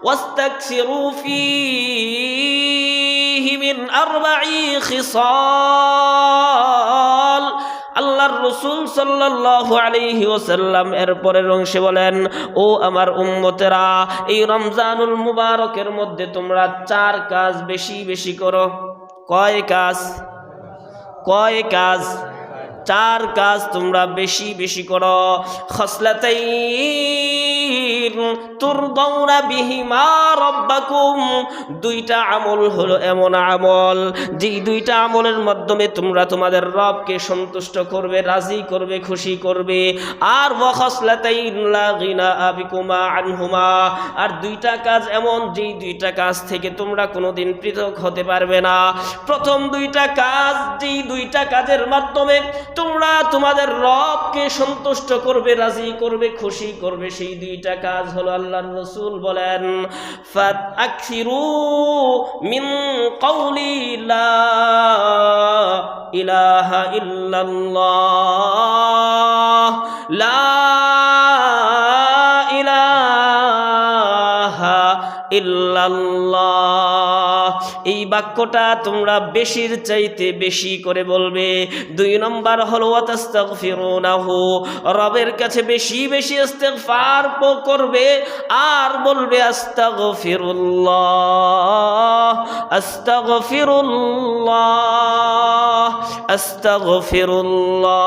ওয়াস্তাকসিরু ফীহি মিন আরবাঈ খিসাল। আল্লাহর রাসূল সাল্লাল্লাহু আলাইহি ওয়াসাল্লাম এর পরের অংশে বলেন, ও আমার উম্মতেরা, এই রমজানুল মুবারকের মধ্যে তোমরা 4 কাজ বেশি বেশি করো। কয় কাজ? 4 কাজ তোমরা বেশি বেশি করো। খসলাতাইন তুরদাউনা বিহিমা রাব্বাকুম, 2টা আমল হলো এমন আমল যেই 2টা আমলের মাধ্যমে তোমরা তোমাদের রবকে সন্তুষ্ট করবে, রাজি করবে, খুশি করবে। আর ওয়া খসলাতাইন লা গিনা বিকুমা আনহুমা, আর 2টা কাজ এমন যেই 2টা কাজ থেকে তোমরা কোনোদিন পৃথক হতে পারবে না। প্রথম 2টা কাজ, যেই 2টা কাজের মাধ্যমে তোমরা তোমাদের রবকে সন্তুষ্ট করবে, রাজি করবে, খুশি করবে, সেই 2টা কাজ হলো আল্লাহর রাসূল বলেন, ফাতআকসিরু মিন কওলি লা ইলাহা ইল্লাল্লাহ, লা ইলাহা ইল্লাল্লাহ। এই বাক্যটা তোমরা বেশির চাইতে বেশি করে বলবে। 2 নম্বর হলো ওয়াতাস্তাগফিরুনাহু, রবের কাছে বেশি বেশি ইস্তিগফার করবে আর বলবে আস্তাগফিরুল্লাহ, আস্তাগফিরুল্লাহ, আস্তাগফিরুল্লাহ।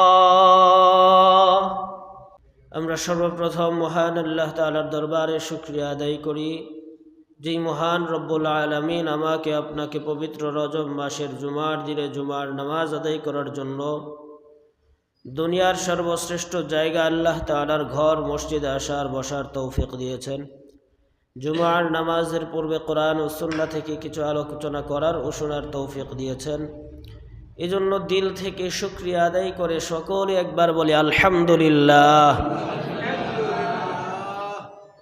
আমরা সর্বপ্রথম মহান আল্লাহ তাআলার দরবারে শুকরিয়া আদায় করি, যেই মহান রব্বুল আলামিন আমাকে আপনাকে পবিত্র রজব মাসের জুমার দিনে জুমার নামাজ আদায় করার জন্য দুনিয়ার সর্বশ্রেষ্ঠ জায়গা আল্লাহ তাআলার ঘর মসজিদে আসার বসার তৌফিক দিয়েছেন। জুমার নামাজের পূর্বে কোরআন ও সুন্নাহ থেকে কিছু আলোচনা করার ও শোনার তৌফিক দিয়েছেন। এজন্য দিল থেকে শুকরিয়া আদায় করে সকলে একবার বলি আলহামদুলিল্লাহ।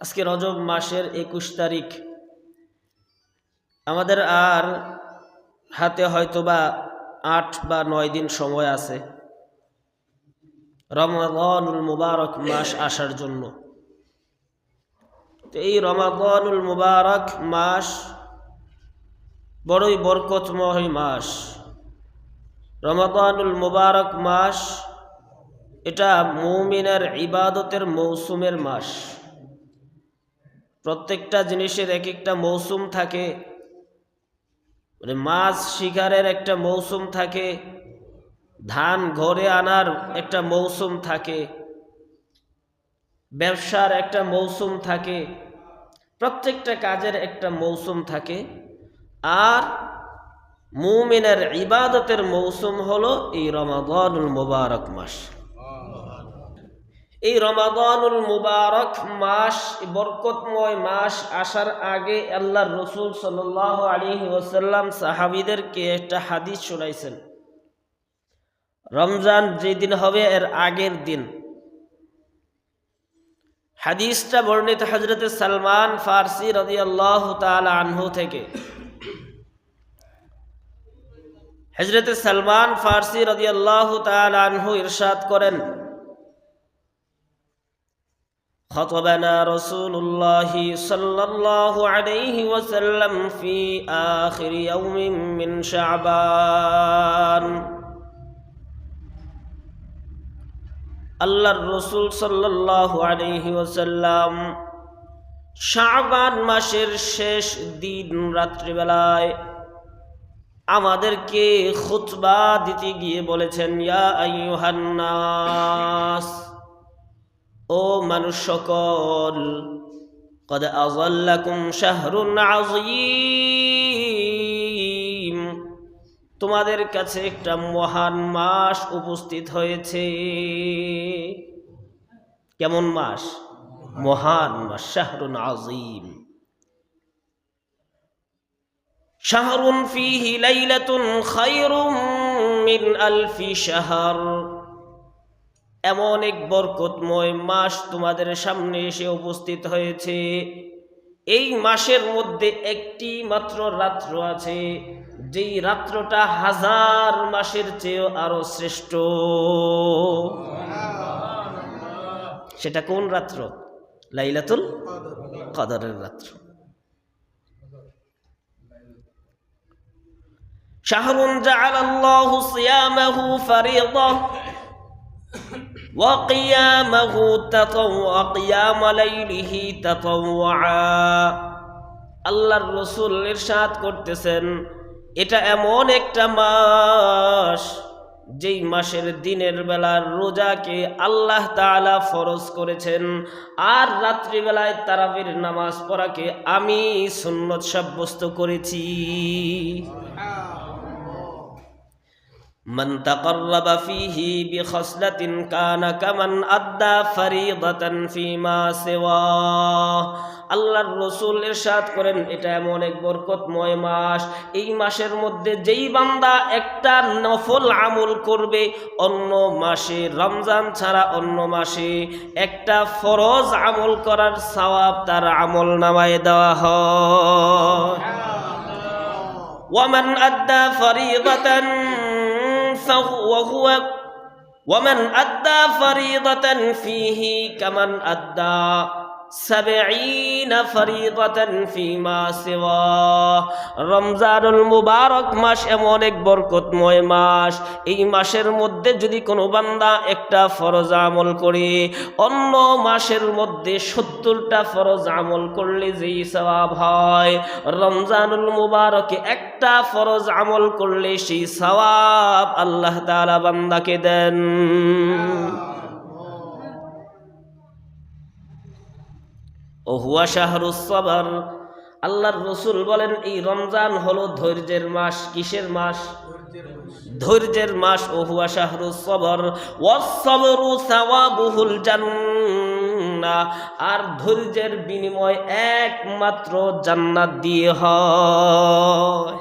আজকে রজব মাসের 21 তারিখ। আমাদের আর হাতে হয়তোবা 8 বা 9 দিন সময় আছে রমাদানুল মুবারক মাস আসার জন্য। তো এই রমাদানুল মুবারক মাস বড়ই বরকতময় মাস। রমাদানুল মুবারক মাস এটা মুমিনের ইবাদতের মৌসুমের মাস। প্রত্যেকটা জিনিসের এক একটা মৌসুম থাকে। মাছ শিকারের একটা মৌসুম থাকে, ধান ঘরে আনার একটা মৌসুম থাকে, ব্যবসার একটা মৌসুম থাকে, প্রত্যেকটা কাজের একটা মৌসুম থাকে। আর মুমিনের ইবাদতের মৌসুম হলো এই রমাদানুল মুবারক মাস। এই রমাদানুল মুবারক মাস, বরকতময় মাস আসার আগে আল্লাহর রাসূল সাল্লাল্লাহু আলাইহি ওয়াসাল্লাম সাহাবীদেরকে একটা হাদিস শোনাইছেন। রমজান যেদিন হবে এর আগের দিন হাদিসটা বর্ণিত হযরত সালমান ফারসি রাদিয়াল্লাহু তাআলা আনহু থেকে। হযরত সালমান ফারসি রাদিয়াল্লাহু তাআলা আনহু ইরশাদ করেন, خطبنا رسول الله صلى الله عليه وسلم في آخر يوم من شعبان। আল্লাহর রাসূল সাল্লাল্লাহু আলাইহি ওয়াসাল্লাম শাবান মাসের শেষ দিন রাত্রিবেলায় আমাদেরকে খুতবা দিতে গিয়ে বলেছেন, ইয়া আইয়ুহান নাস, ও মানুষ সকল, কদ আযাল্লাকুম শাহরুন আযীম, তোমাদের কাছে একটা মহান মাস উপস্থিত হয়েছে। কেমন মাস? মহান মাস, শাহরুন আযীম। শাহরুন ফীহি লাইলাতুন খায়রুম মিন আলফি শাহর, এমন এক বরকতময় মাস তোমাদের সামনে এসে উপস্থিত হয়েছে। এই মাসের মধ্যে একটি মাত্র রাত্র আছে, যেই রাত্রটা 1000 মাসের চেয়েও আরো শ্রেষ্ঠ। সেটা কোন রাত্র? লাইলাতুল কদরের রাত্র। শাহরুন জাআলাল্লাহু সিয়ামাহু ফারিদা ওয়া কিয়ামাহু তাতাওয়া কিয়ামা লাইলিহি তাতাওয়া। আল্লাহর রাসূল ইরশাদ করতেছেন, এটা এমন একটা মাস যেই মাসের দিনের বেলার রোজাকে আল্লাহ তাআলা ফরজ করেছেন, আর রাত্রিবেলায় তারাবির নামাজ পড়াকে আমি সুন্নত সাব্যস্ত করেছি। মান তাকাররাবা ফীহি বিখাসলাতিন কানা কামান আদ্দা ফরিদাতান ফীমা সিওয়া। আল্লাহর রাসূল ইরশাদ করেন, এটা এমন এক বরকতময় মাস, এই মাসের মধ্যে যেই বান্দা একটা নফল আমল করবে, অন্য মাসে রমজান ছাড়া অন্য মাসে একটা ফরজ আমল করার সওয়াব তার আমল নামায় দেওয়া হয়। ওয়ামান আদ্দা ফরিদাতান ومن أدى فريضة فيه كمن أدى 70 فريضة فيما سواه। রমজানুল মুবারক মাস এমন এক বরকতময় মাস, এই মাসের মধ্যে যদি কোনো বান্দা একটা ফরজ আমল করে, অন্য মাসের মধ্যে 70টা ফরজ আমল করলে যেই সওয়াব হয়, রমজানুল মুবারকে একটা ফরজ আমল করলে সেই সওয়াব আল্লাহ তাআলা বান্দাকে দেন। ও হুয়া শাহরুস সবর। আল্লাহর রাসূল বলেন, এই রমজান হলো ধৈর্যের মাস। কিসের মাস? ধৈর্যের মাস। ও হুয়া শাহরুস সবর ওয়াস সবরু সাওয়াবুহুল জান্নাহ। আর ধৈর্যের বিনিময় একমাত্র জান্নাত দিয়ে হয়।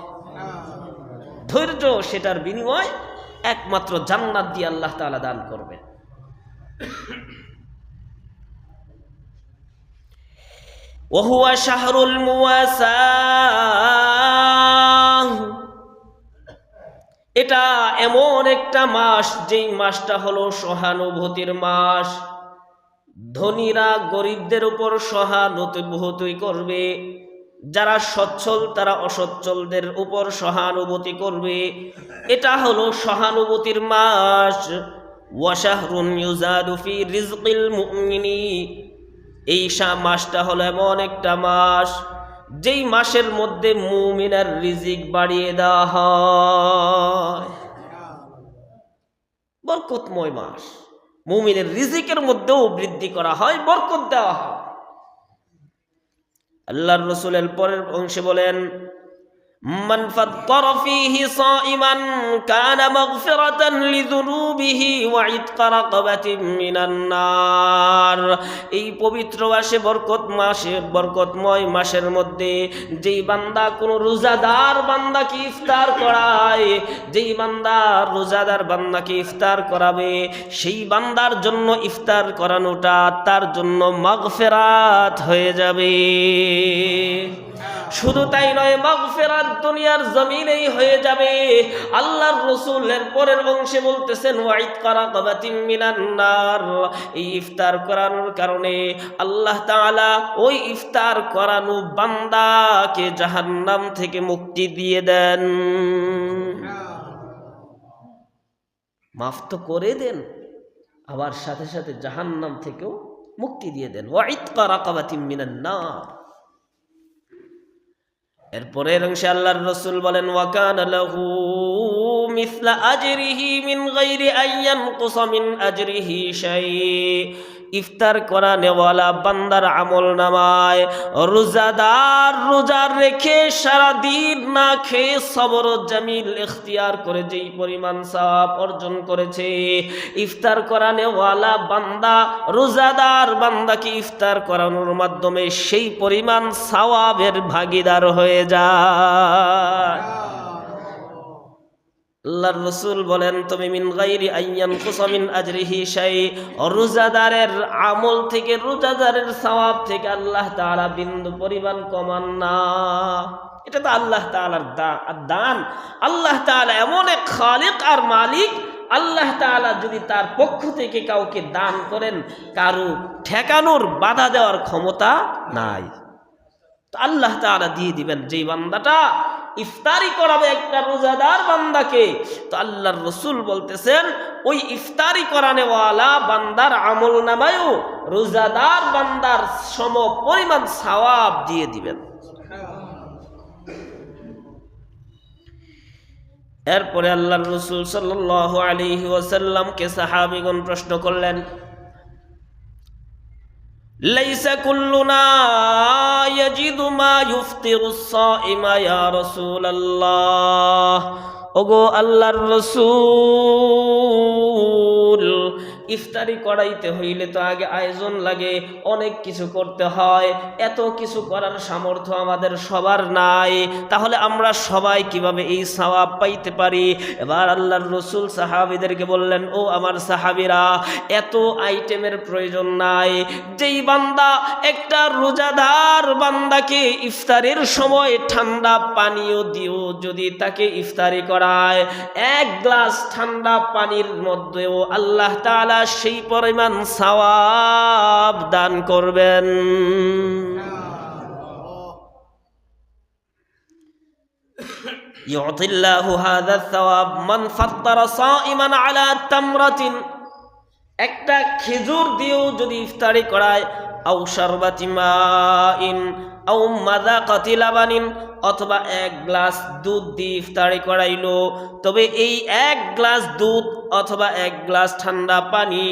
ধৈর্য, সেটার বিনিময় একমাত্র জান্নাত দিয়ে আল্লাহ তাআলা দান করবেন। ওহুয়া শাহরুল মুওয়াসাহ। এটা এমন একটা মাস যেই মাসটা হলো সহানুভূতির মাস। ধনীরা গরিবদের উপর সহানুভূতি করবে, যারা সচ্ছল তারা অসচ্ছলদের উপর সহানুভূতি করবে। এটা হলো সহানুভূতির মাস। ওয়া শাহরুন ইউজাদু ফি রিজকিল মুমিনি। এই মাসটা হলো এমন একটা মাস যেই মাসের মধ্যে মুমিনের রিজিক বাড়িয়ে দেওয়া হয়। বরকতময় মাস, মুমিনের রিজিকের মধ্যেও বৃদ্ধি করা হয়, বরকত দেওয়া হয়। আল্লাহর রাসূলের পরের অংশে বলেন, মান ফাত্তারা ফীহি সাইমান কানা মাগফিরাতান লিযুনুবিহি ওয়া ইতকা রাকাবাতিন মিনান নার। এই পবিত্র মাসে বরকতময় মাসের মধ্যে যেই বান্দা কোন রোজাদার বান্দাকে ইফতার করায়, যেই বান্দা রোজাদার বান্দাকে ইফতার করাবে, সেই বান্দার জন্য ইফতার করানোটা তার জন্য মাগফিরাত হয়ে যাবে। শুধু তাই নয়, মাগফিরাত দুনিয়ার জমিনেই হয়ে যাবে। আল্লাহর রাসূলের পরের অংশে বলতেছেন, ওয়া ইতকা রাকাবাতিন মিনান নার। এই ইফতার করানোর কারণে আল্লাহ তাআলা ওই ইফতার করানো বান্দাকে জাহান্নাম থেকে মুক্তি দিয়ে দেন। মাফ তো করে দেন, আবার সাথে সাথে জাহান্নাম থেকেও মুক্তি দিয়ে দেন। ওয়া ইতকা রাকাবাতিন মিনান নার। এরপরের অংশে আল্লাহর রাসূল বলেন, ওয়া কানা লাহু মিসলা আজরিহি মিন গায়রি আন ইয়ানকুসা মিন আজরিহি শাই। ইফতার করা নেওয়ালা বান্দার আমল নামায় রোজাদার রোজা রেখে সারা দিন না খেয়ে সবর জামিল ইখতিয়ার করে যেই পরিমাণ সওয়াব অর্জন করেছে, ইফতার করা নেওয়ালা বান্দা রোজাদার বান্দাকে ইফতার করানোর মাধ্যমে সেই পরিমাণ সওয়াবের ভাগীদার হয়ে যায়। আল্লাহর রাসূল বলেন, তুমি মিন গায়রি আইয়ান কুসা মিন আজরিহি শাই, রোজাদারের আমল থেকে, রোজাদারের সওয়াব থেকে আল্লাহ তাআলা বিন্দু পরিমাণ কমান না। এটা তো আল্লাহ তাআলার দান। আল্লাহ তাআলা এমন এক খালিক আর মালিক, আল্লাহ তাআলা যদি তার পক্ষ থেকে কাউকে দান করেন, কারো ঠেকানোর বাধা দেওয়ার ক্ষমতা নাই। তো আল্লাহ তাআলা দিয়ে দিবেন। যেই বান্দাটা ইফতারি করাবে একটা রোজাদার বান্দাকে, তো আল্লাহর রাসূল বলতেছেন ওই ইফতারি করানেওয়ালা বান্দার আমল নামায়ও রোজাদার বান্দার সম পরিমাণ সওয়াব দিয়ে দিবেন। এরপরে আল্লাহর রাসূল সাল্লাল্লাহু আলাইহি ওয়াসাল্লামকে সাহাবীগণ প্রশ্ন করলেন, লাইসা কুল্লুনা ইয়াজিদু মা ইফতিরুস সাইমা ইয়া রাসূলুল্লাহ। ওগো আল্লাহর রাসূল, ইফতারি করাইতে হইলে তো আগে আয়োজন লাগে, অনেক কিছু করতে হয়, এত কিছু করার সামর্থ্য আমাদের সবার নাই, তাহলে আমরা সবাই কিভাবে এই সওয়াব পাইতে পারি? এবার আল্লাহর রাসূল সাহাবীদেরকে বললেন, ও আমার সাহাবীরা, এত আইটেমের প্রয়োজন নাই। যেই বান্দা একটা রোজাদার বান্দাকে ইফতারের সময় ঠান্ডা পানীয় দিও যদি তাকে ইফতারি করায়, এক গ্লাস ঠান্ডা পানির মধ্যেও আল্লাহ তাআলা সেই পরিমাণ সওয়াব দান করবেন। ইউতিল্লাহু হাযা সওয়াব মান ফাত্তারা সাইমান আলা তামরাতিন। একটা খেজুর দিয়েও যদি ইফতারি করায়, আও শারবাতি মাইন আও মাযাকাতি লাবানিন, অথবা এক গ্লাস দুধ দিয়ে ইফতারি করাইলো, তবে এই এক গ্লাস দুধ অথবা এক গ্লাস ঠান্ডা পানি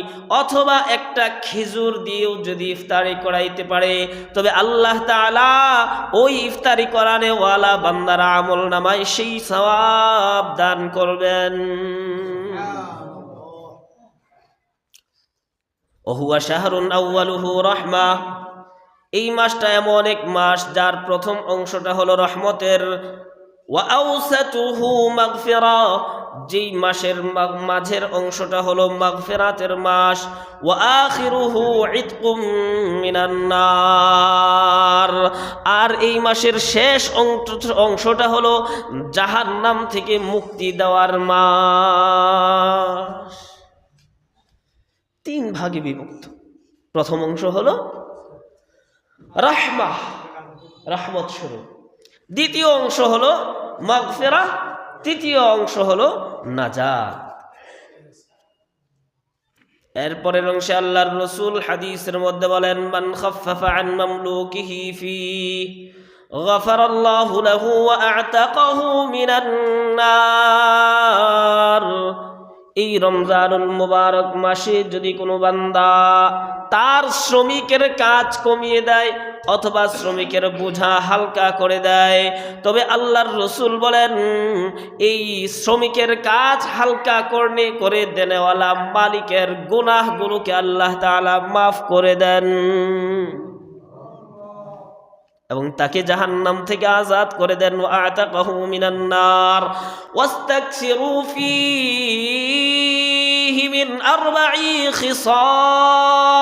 অথবা একটা খেজুর দিয়েও যদি ইফতারি করাইতে পারে, তবে আল্লাহ তাআলা ওই ইফতারি করানেওয়ালা বান্দার আমল নামায় সেই সওয়াব দান করবেন। ওহুয়া শাহরুন আউয়ালুহু রাহমা। এই মাসটা এমন এক মাস যার প্রথম অংশটা হলো রহমতের, ওয়া আওসাতুহু মাগফিরা, যেই মাসের মাঝের অংশটা হলো মাগফিরাতের মাস, ওয়া আখিরুহু ইতকুম মিনান নার, আর এই মাসের শেষ অংশটা হলো জাহান্নাম থেকে মুক্তি দেওয়ার মাস। তিন ভাগে বিভক্ত। প্রথম অংশ হলো রাহমা, রহমত স্বরূপ। দ্বিতীয় অংশ হলো মাগফিরাহ, তৃতীয় অংশ হলো নাজাত। এরপরের অংশে আল্লাহর রাসূল হাদিসের মধ্যে বলেন, মান খাফফাফা আন মামলুকিহি ফি গাফারাল্লাহু লাহু ওয়া আ'তাকাহু মিনান নার। এই রমজানুল মুবারক মাসে যদি কোনো বান্দা তার শ্রমিকের কাজ কমিয়ে দেয় অথবা শ্রমিকের বোঝা হালকা করে দেয়, তবে আল্লাহর রাসূল বলেন এই শ্রমিকের কাজ হালকা করে দেনেওয়ালা মালিকের গুনাহগুলোকে আল্লাহ তাআলা মাফ করে দেন এবং তাকে জাহান্নাম থেকে আজাদ করে দেন। ওয়া আতাকাহু মিনান নার ওয়াস্তাকসিরু ফীহি মিন আরবাঈ খিসাল।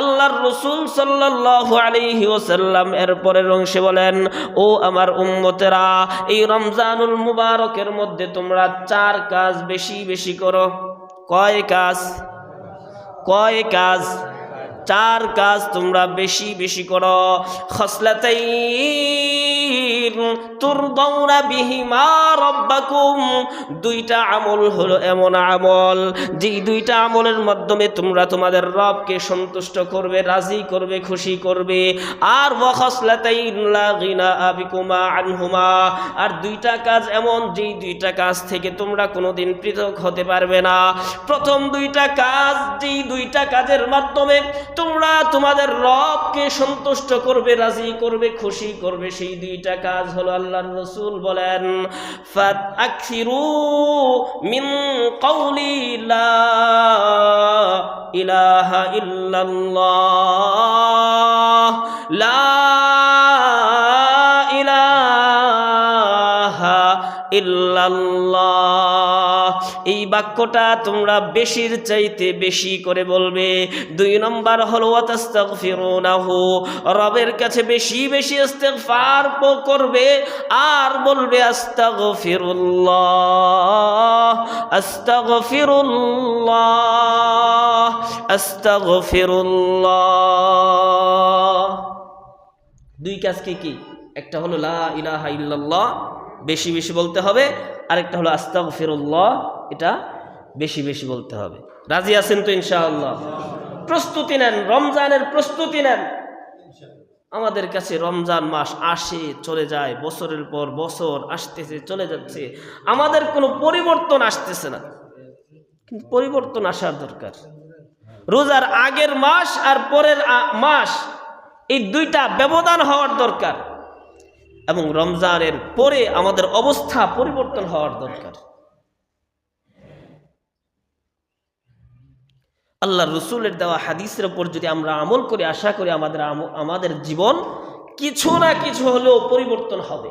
আল্লাহর রাসূল সাল্লাল্লাহু আলাইহি ওয়াসাল্লাম এর পরের অংশে বলেন, ও আমার উম্মতেরা, এই রমজানুল মুবারকের মধ্যে তোমরা চার কাজ বেশি বেশি করো। কয় কাজ? কয় কাজ? চার কাজ তোমরা বেশি বেশি করো। খসলাতাইন তুরদাউনা বিহিমা রাব্বাকুম, দুইটা আমল হলো এমন আমল যেই দুইটা আমলের মাধ্যমে তোমরা তোমাদের রবকে সন্তুষ্ট করবে, রাজি করবে, খুশি করবে। আর ওয়া খসলাতাইন লা গিনা বিকুমা আনহুমা, আর দুইটা কাজ এমন যেই দুইটা কাজ থেকে তোমরা কোনোদিন পৃথক হতে পারবে না। প্রথম দুইটা কাজ, যেই দুইটা কাজের মাধ্যমে তোমরা তোমাদের রবকে সন্তুষ্ট করবে, রাজি করবে, খুশি করবে, সেই দুইটা কাজ হলো আল্লাহর রাসূল বলেন, ফাতআকসিরু মিন কওলি লা ইলাহা ইল্লাল্লাহ, লা ইলাহা ইল্লাল্লাহ। এই বাক্যটা তোমরা বেশির চাইতে বেশি করে বলবে। দুই নম্বর হলো ওয়াতাস্তাগফিরুনাহু, রবের কাছে বেশি বেশি ইস্তিগফার করবে আর বলবে আস্তাগফিরুল্লাহ, আস্তাগফিরুল্লাহ, আস্তাগফিরুল্লাহ। দুই কাজ কি কি? একটা হলো লা ইলাহা ইল্লাল্লাহ, বেশি বেশি বলতে হবে, আরেকটা হলো আস্তাগফিরুল্লাহ, এটা বেশি বেশি বলতে হবে। রাজি আছেন তো ইনশাআল্লাহ? প্রস্তুতি নেন, রমজানের প্রস্তুতি নেন। আমাদের কাছে রমজান মাস আসে চলে যায়, বছরের পর বছর আসতেছে চলে যাচ্ছে, আমাদের কোনো পরিবর্তন আসতেছে না। কিন্তু পরিবর্তন আসার দরকার। রোজার আগের মাস আর পরের মাস, এই দুইটা ব্যবধান হওয়ার দরকার, এবং রমজানের পরে আমাদের অবস্থা পরিবর্তন হওয়ার দরকার। আল্লাহ রসুলের দেওয়া হাদিসের উপর যদি আমরা আমল করি, আশা করি আমাদের জীবন কিছু না কিছু হলেও পরিবর্তন হবে।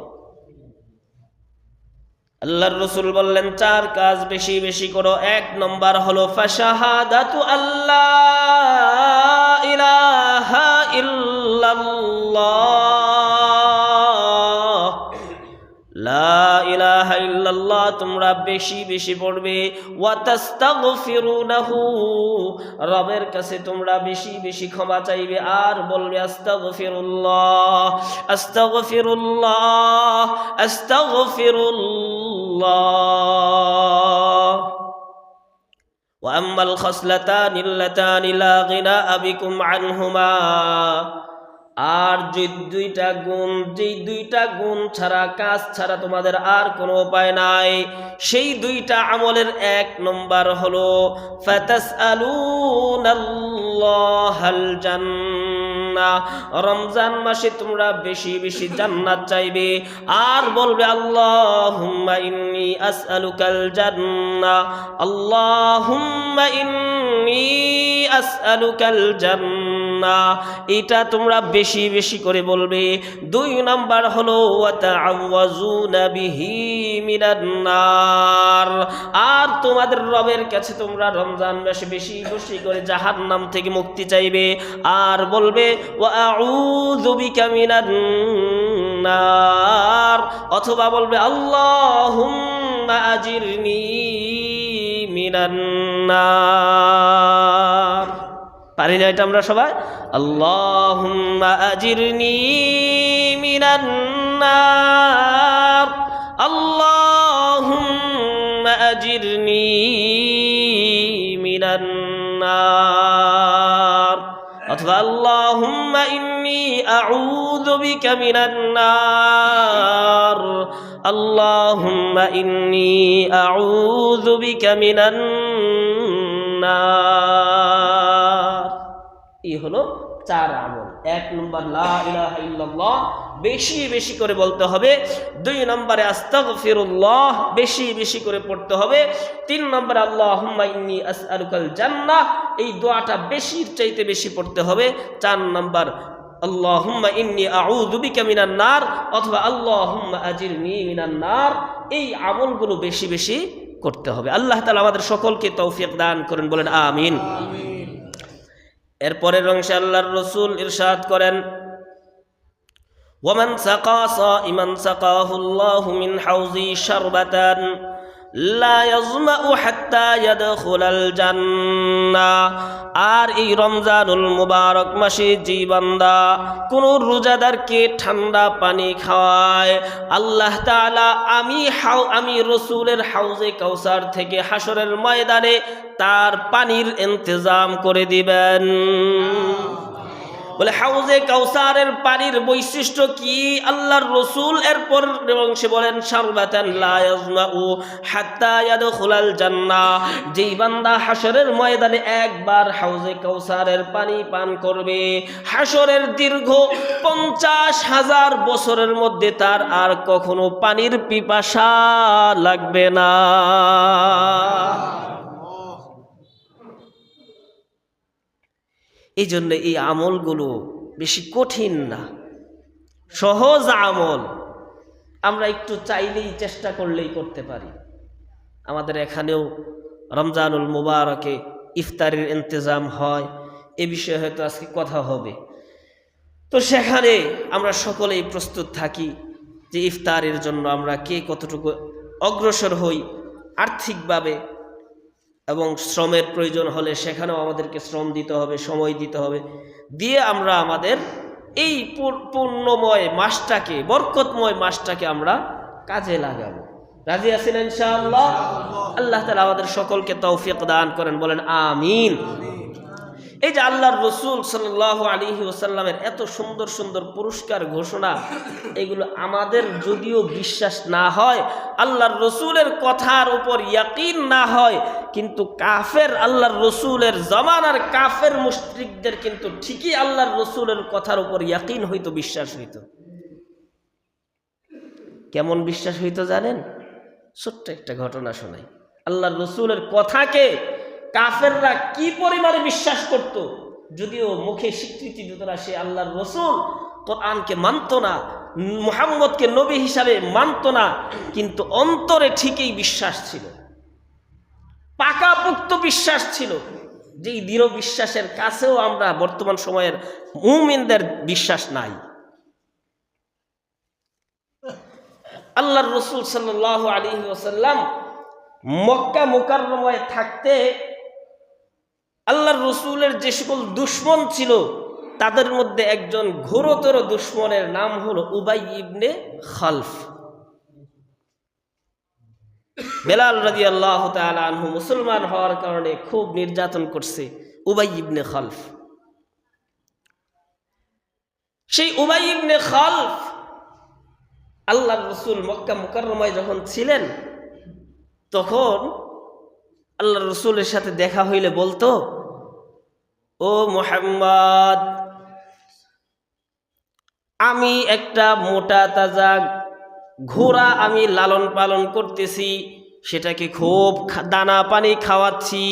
আল্লাহর রসুল বললেন 4 কাজ বেশি বেশি করো। 1 নম্বর হলো ফাশাহাদাতু আল্লাহ ইলাহা ইল্লাল্লাহ, লা ইলাহা ইল্লাল্লাহ তোমরা বেশি বেশি পড়বে। ওয়া তাস্তাগফিরুনাহু, রবের কাছে তোমরা বেশি বেশি ক্ষমা চাইবে আর বলবে আস্তাগফিরুল্লাহ আস্তাগফিরুল্লাহ আস্তাগফিরুল্লাহ। ওয়া আম্মাল খাসলাতানি আল্লাতানি লা গিনা বিকুম আনহুমা, আর যে দুইটা গুণ ছাড়া, কাজ ছাড়া তোমাদের আর কোনো উপায় নাই, সেই 2টা আমলের 1 নম্বর হলো ফাতাসআলুনাল্লাহাল জান্নাহ, রমজান মাসে তোমরা বেশি বেশি জান্নাত চাইবে আর বলবে আল্লাহুম্মা ইন্নী আসআলুকাল জান্নাহ, আল্লাহুম্মা ইন্নী আসআলুকাল জান্নাহ, এটা তোমরা বেশি বেশি করে বলবে। 2 নাম্বার হলো ওয়া তাআওয়াজুনা বিহি মিনান নার, আর তোমাদের রবের কাছে তোমরা রমজান মাসে বেশি বেশি করে জাহান্নাম থেকে মুক্তি চাইবে আর বলবে ওয়া আউযু বিকা মিনান নার, অথবা বলবে আল্লাহুম্মা আজিরনি মিনান নার। পারি না এটা আমরা সবাই? আল্লাহুম্মা আজিরনি মিনান নার, আল্লাহুম্মা আজিরনি মিনান নার, অথবা আল্লাহুম্মা ইন্নী আউযু বিকা মিনান নার, আল্লাহুম্মা ইন্নী আউযু বিকা মিনান নার। এই হলো 4 আমল। 1 নম্বর লা ইলাহা ইল্লাল্লাহ বেশি বেশি করে বলতে হবে। 2 নম্বরে আস্তাগফিরুল্লাহ বেশি বেশি করে পড়তে হবে। 3 নম্বরে আল্লাহুম্মা ইন্নী আসআলুকাল জান্নাহ, এই দোয়াটা বেশির চাইতে বেশি পড়তে হবে। 4 নম্বর আল্লাহুম্মা ইন্নী আউযু বিকা মিনান নার, অথবা আল্লাহুম্মা আজিরনি মিনান নার। এই আমলগুলো বেশি বেশি করতে হবে। আল্লাহ তাআলা আমাদের সকলকে তৌফিক দান করেন, বলেন আমিন। এরপরের অংশে আল্লাহর রাসূল ইরশাদ করেন ওয়ামান সাকা সাইমান সাকাহুল্লাহু মিন হাউজি শারবাতান লা ইয়াজমাউ হাত্তা ইয়াদখুলাল জান্নাহ, আর এই রমজানুল মুবারক মাসে যে বান্দা কোন রোজাদারকে ঠান্ডা পানি খাওয়ায়, আল্লাহ তাআলা আমি রাসূলের হাউজে কাউসার থেকে হাসরের ময়দানে তার পানির ইন্তজাম করে দিবেন। বলে হাউজে কাউসারের পানির বৈশিষ্ট্য কি? আল্লাহর রাসূল এরপর অংশে বলেন শারবাতান লা ইয়াজমাউ হাত্তা ইয়াদখুলাল জান্নাহ, যেই বান্দা হাসরের ময়দানে একবার হাউজে কাউসারের পানি পান করবে, হাসরের দীর্ঘ 50,000 বছরের মধ্যে তার আর কখনো পানির পিপাসা লাগবে না। এই জন্য এই আমলগুলো বেশি কঠিন না, সহজ আমল। আমরা একটু চাইলেই, চেষ্টা করলেই করতে পারি। আমাদের এখানেও রমজানুল মুবারকে ইফতারের ইন্তজাম হয়, এ বিষয়ে হয়তো আজকে কথা হবে। তো সেখানে আমরা সকলেই প্রস্তুত থাকি যে ইফতারের জন্য আমরা কে কতটুকু অগ্রসর হই আর্থিকভাবে, এবং শ্রমের প্রয়োজন হলে সেখানেও আমাদেরকে শ্রম দিতে হবে, সময় দিতে হবে, দিয়ে আমরা আমাদের এই পুণ্যময় মাসটাকে, বরকতময় মাসটাকে আমরা কাজে লাগাবো। রাজি আছেন ইনশাআল্লাহ? আল্লাহ তাআলা আমাদের সকলকে তৌফিক দান করেন, বলেন আমিন। এই যে আল্লাহর রসুল সাল্লাল্লাহু আলাইহি ওয়াসাল্লামের এত সুন্দর সুন্দর পুরস্কার ঘোষণা, এগুলো আমাদের যদিও বিশ্বাস না হয়, আল্লাহর রসুলের কথার উপর ইয়াকিন না হয়, কিন্তু কাফের আল্লাহর রসুলের জমানার কাফের মুশরিকদের কিন্তু ঠিকই আল্লাহর রসুলের কথার উপর ইয়াকিন হইতো, বিশ্বাস হইতো। কেমন বিশ্বাস হইতো জানেন? ছোট্ট একটা ঘটনা শোনাই। আল্লাহর রসুলের কথাকে কাফেররা কি পরিমাণে বিশ্বাস করত, যদিও মুখে স্বীকৃতি দিত না সে আল্লাহর রসুল, কোরআনকে মানত না, মুহাম্মদকে নবী হিসাবে মানত না, কিন্তু অন্তরে ঠিকই বিশ্বাস ছিল, পাকাপোক্ত বিশ্বাস ছিল। যেই দৃঢ় বিশ্বাসের কাছেও আমরা বর্তমান সময়ের মুমিনদের বিশ্বাস নাই। আল্লাহর রসুল সাল্লাল্লাহু আলাইহি ওয়াসাল্লাম মক্কা মুকাররমায় থাকতে আল্লাহর রসুলের যে সকল দুশমন ছিল তাদের মধ্যে একজন ঘোরতর দুশমনের নাম হলো উবাই ইবনে খালফ। বেলাল রাদিয়াল্লাহু তাআলা আনহু মুসলমান হওয়ার কারণে খুব নির্যাতন করছে উবাই ইবনে খালফ। সেই উবাই ইবনে খালফ আল্লাহর রসুল মক্কা মুকাররমায় যখন ছিলেন, তখন আল্লাহর রসুলের সাথে দেখা হইলে বলতো, ও মুহাম্মদ, আমি একটা মোটা তাজা ঘোড়া আমি লালন পালন করতেছি, সেটাকে খুব দানা পানি খাওয়াচ্ছি,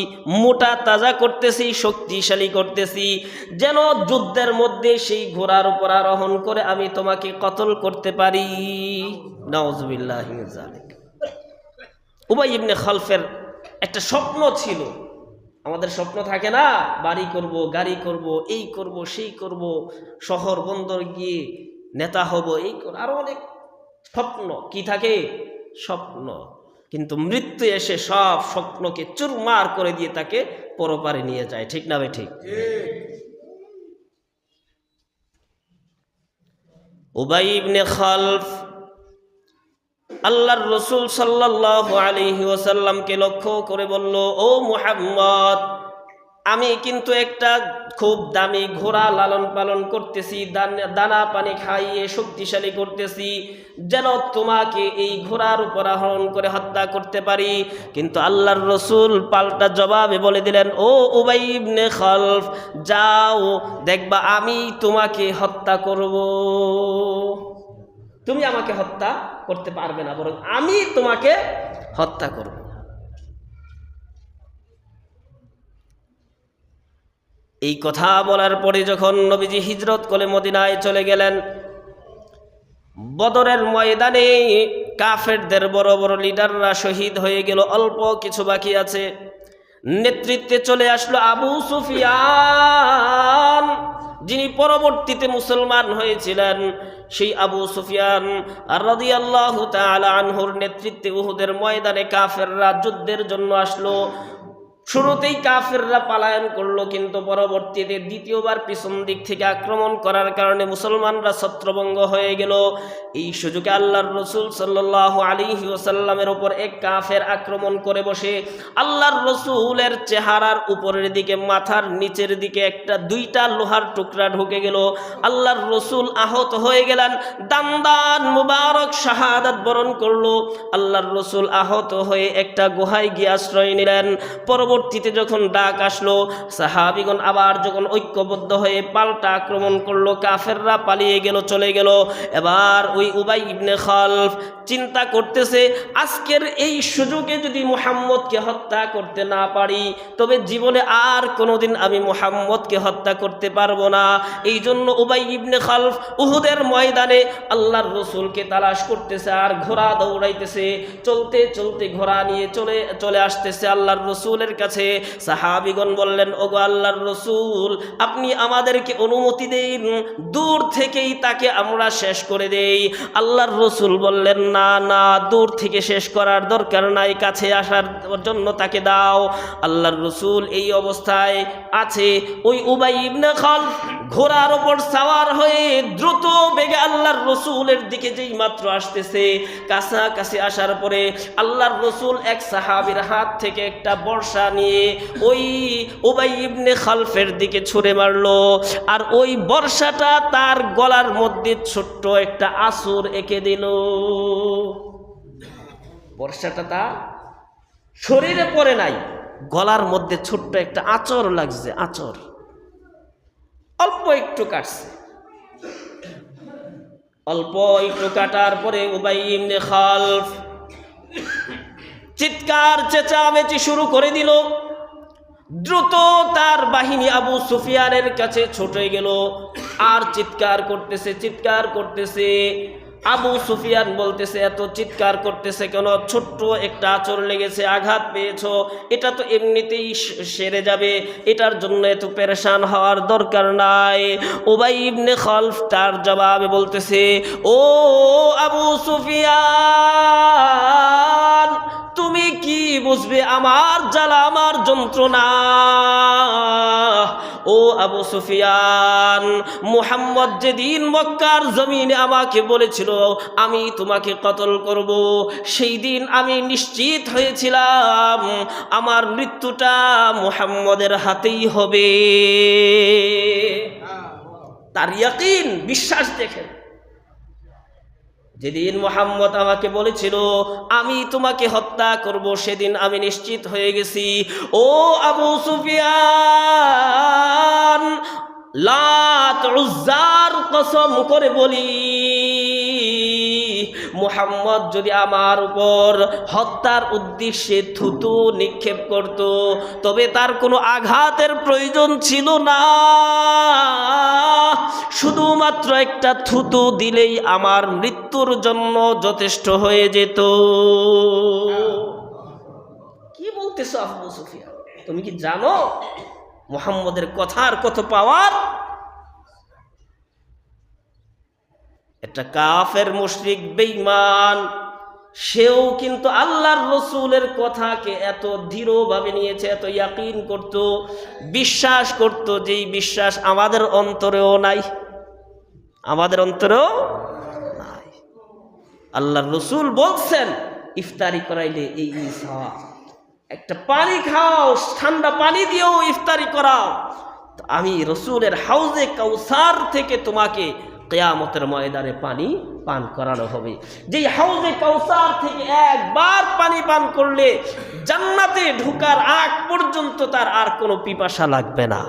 মোটা তাজা করতেছি, শক্তিশালী করতেছি, যেন যুদ্ধের মধ্যে সেই ঘোড়ার উপর আরোহণ করে আমি তোমাকে কতল করতে পারি। নাউযুবিল্লাহি মিন যালিক। উবাই ইবনে খালফের একটা স্বপ্ন ছিল। আমাদের স্বপ্ন থাকে না, বাড়ি করব, গাড়ি করব, এই করব, সেই করব, শহর বন্দর গিয়ে নেতা হব, এই আরো অনেক স্বপ্ন কি থাকে, স্বপ্ন। কিন্তু মৃত্যু এসে সব স্বপ্নকে চুরমার করে দিয়ে তাকে পরপারে নিয়ে যায়। ঠিক না ভাই? ঠিক। উবাই ইবনে খালফ আল্লাহর রসুল সাল্লাল্লাহু আলাইহি ওয়াসাল্লামকে লক্ষ্য করে বলল, ও মুহাম্মদ, আমি কিন্তু একটা খুব দামি ঘোড়া লালন পালন করতেছি, দানা পানি খাইয়ে শক্তিশালী করতেছি, যেন তোমাকে এই ঘোড়ার উপর আরোহণ করে হত্যা করতে পারি। কিন্তু আল্লাহর রসুল পাল্টা জবাবে বলে দিলেন, ও উবাই ইবনে খালফ, যাও, দেখবা আমি তোমাকে হত্যা করব। তুমি আমাকে হত্যা করতে পারবে না, বরং আমি তোমাকে হত্যা করব। এই কথা বলার পরে যখন নবীজি হিজরত করে মদিনায় চলে গেলেন, বদরের ময়দানে কাফেরদের বড় বড় লিডাররা শহীদ হয়ে গেল, অল্প কিছু বাকি আছে। নেতৃত্বে চলে আসলো আবু সুফিয়ান, যিনি পরবর্তীতে মুসলমান হয়েছিলেন। সেই আবু সুফিয়ান রাদিয়াল্লাহু তাআলা আনহুর নেতৃত্বে উহুদের ময়দানে কাফেররা যুদ্ধের জন্য আসলো। শুরুতেই কাফেররা পালায়ন করলো, কিন্তু পরবর্তীতে দ্বিতীয়বার পিছন দিক থেকে আক্রমণ করার কারণে মুসলমানরা ছত্রভঙ্গ হয়ে গেল। এই সুযোগে আল্লাহর রসুল সাল্লাল্লাহু আলাইহি ওয়াসাল্লামের উপর এক কাফের আক্রমণ করে বসে আল্লাহর রসুলের চেহারার উপরের দিকে, মাথার নিচের দিকে দুইটা লোহার টুকরা ঢুকে গেল। আল্লাহর রসুল আহত হয়ে গেলেন, দান্দান মুবারক শাহাদাত বরণ করলো। আল্লাহর রসুল আহত হয়ে একটা গুহায় গিয়ে আশ্রয় নিলেন। পরবর্তীতে যখন ডাক আসলো, সাহাবীগণ আবার যখন ঐক্যবদ্ধ হয়ে পাল্টা আক্রমণ করলো, কাফেররা পালিয়ে গেল, চলে গেল। এবার ওই উবাই ইবনে খালফ চিন্তা করতেছে, আজকের এই সুযোগে যদি মুহাম্মদকে হত্যা করতে না পারি, তবে জীবনে আর কোনোদিন আমি মুহাম্মদকে হত্যা করতে পারবো না। এই জন্য উবাই ইবনে খালফ উহুদের ময়দানে আল্লাহর রসুলকে তালাশ করতেছে আর ঘোড়া দৌড়াইতেছে। চলতে চলতে ঘোড়া নিয়ে চলে আসতেছে আল্লাহর রসুলের কাছে। সাহাবীগণ বললেন, ওগো আল্লাহর রাসূল, আপনি আমাদেরকে অনুমতি দিন, দূর থেকেই তাকে আমরা শেষ করে দেই। আল্লাহর রাসূল বললেন, না না, দূর থেকে শেষ করার দরকার নাই, কাছে আসার জন্য তাকে দাও। আল্লাহর রাসূল এই অবস্থায় আছে। ওই উবাই ইবনে খালফ ঘোড়ার ওপর সাওয়ার হয়ে দ্রুত বেগে আল্লাহর রাসূলের দিকে যেই মাত্র আসতেছে, কাছাকাছি আসার পরে আল্লাহর রাসূল এক সাহাবীর হাত থেকে একটা বর্শা নিয়ে ওই উবাই ইবনে খালফের দিকে ছুঁড়ে মারলো। আর ওই বর্শাটা তার গলার মধ্যে ছোট্ট একটা আঁচড় এঁকে দিল। বর্শাটা তার শরীরে পড়ে নাই, গলার মধ্যে ছোট্ট একটা আঁচড় লাগছে, আঁচড় অল্প একটু কাটছে। অল্প একটু কাটার পরে উবাই ইবনে খালফ চিৎকার চেঁচামেচি শুরু করে দিল। দ্রুত তার বাহিনী আবু সুফিয়ানের কাছে ছুটে গেল, আর চিৎকার করতেছে। আবু সুফিয়ান বলতেছে, এত চিৎকার করতেছে কেন? ছোট্ট একটা আঁচড় লেগেছে, আঘাত পেয়েছো, এটা তো এমনিতেই সেরে যাবে, এটার জন্য এত পেরেশান হওয়ার দরকার নাই। উবাই ইবনে খালফ তার জবাবে বলতেছে, ও আবু সুফিয়ান, তুমি কি বুঝবে আমার জ্বালা, আমার যন্ত্রণা? ও আবু সুফিয়ান, মুহাম্মদ যেদিন মক্কার জমিনে আমাকে বলেছিল আমি তোমাকে কতল করব, সেই দিন আমি নিশ্চিত হয়েছিলাম আমার মৃত্যুটা মুহাম্মদের হাতেই হবে। তার ইয়াকিন, বিশ্বাস দেখেন। যেদিন মুহাম্মদ আমাকে বলেছিল আমি তোমাকে হত্যা করব, সেদিন আমি নিশ্চিত হয়ে গেছি। ও আবু সুফিয়ান, লাত উজ্জার কসম করে বলি, মুহাম্মদ যদি আমার উপর হত্যার উদ্দেশ্যে থুতু নিক্ষেপ করত, তবে তার কোনো আঘাতের প্রয়োজন ছিল না, শুধুমাত্র একটা থুতু দিলেই আমার মৃত্যুর জন্য যথেষ্ট হয়ে যেত। কি বলতেছো আবু সুফিয়ান? তুমি কি জানো মুহাম্মদের কথার কত পাওয়ার? একটা কাফের মুশরিক বেঈমান, সেও কিন্তু আল্লাহর রাসূলের কথাকে এত দৃঢ়ভাবে নিয়েছে, এত ইয়াকিন করত, বিশ্বাস করত, যেই বিশ্বাস আমাদের অন্তরেও নাই, আমাদের অন্তরেও নাই। আল্লাহর রাসূল বলছেন, ইফতারি করাইলে এই সওয়াব, একটা পানি খাও, ঠান্ডা পানি দিয়েও ইফতারি করাও, আমি রাসূলের হাউজে কাউসার থেকে তোমাকে কিয়ামতের ময়দানে পানি পান করানো হবে। যেই হাউজে কাউসার থেকে একবার পানি পান করলে জান্নাতে ঢোকার আগ পর্যন্ত তার আর কোনো পিপাসা লাগবে না।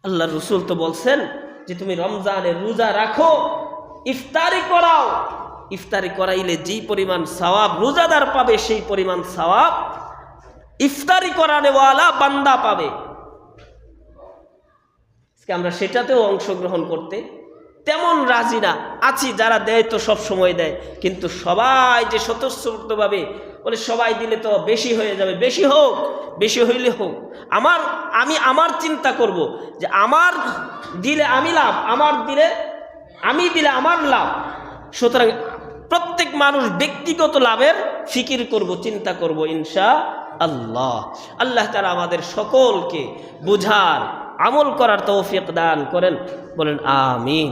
আল্লাহর রাসূল তো বলছেন যে তুমি রমজানের রোজা রাখো, ইফতারি করাও, ইফতারি করাইলে যেই পরিমাণ সওয়াব রোজাদার পাবে, সেই পরিমাণ সওয়াব ইফতারি করানোওয়ালা বান্দা পাবে। আমরা সেটাতেও অংশগ্রহণ করতে তেমন রাজি না। আছি যারা দেয় তো সব সময় দেয়, কিন্তু সবাই যে স্বতঃস্ফূর্তভাবে বলে সবাই দিলে তো বেশি হয়ে যাবে, বেশি হোক, বেশি হইলে হোক, আমি আমার চিন্তা করব যে আমার দিলে আমি লাভ, আমি দিলে আমার লাভ। সুতরাং প্রত্যেক মানুষ ব্যক্তিগত লাভের ফিকির করব, চিন্তা করব ইনশাআল্লাহ। আল্লাহ তাআলা আমাদের সকলকে বুঝার, আমল করার তৌফিক দান করেন, বলেন আমিন।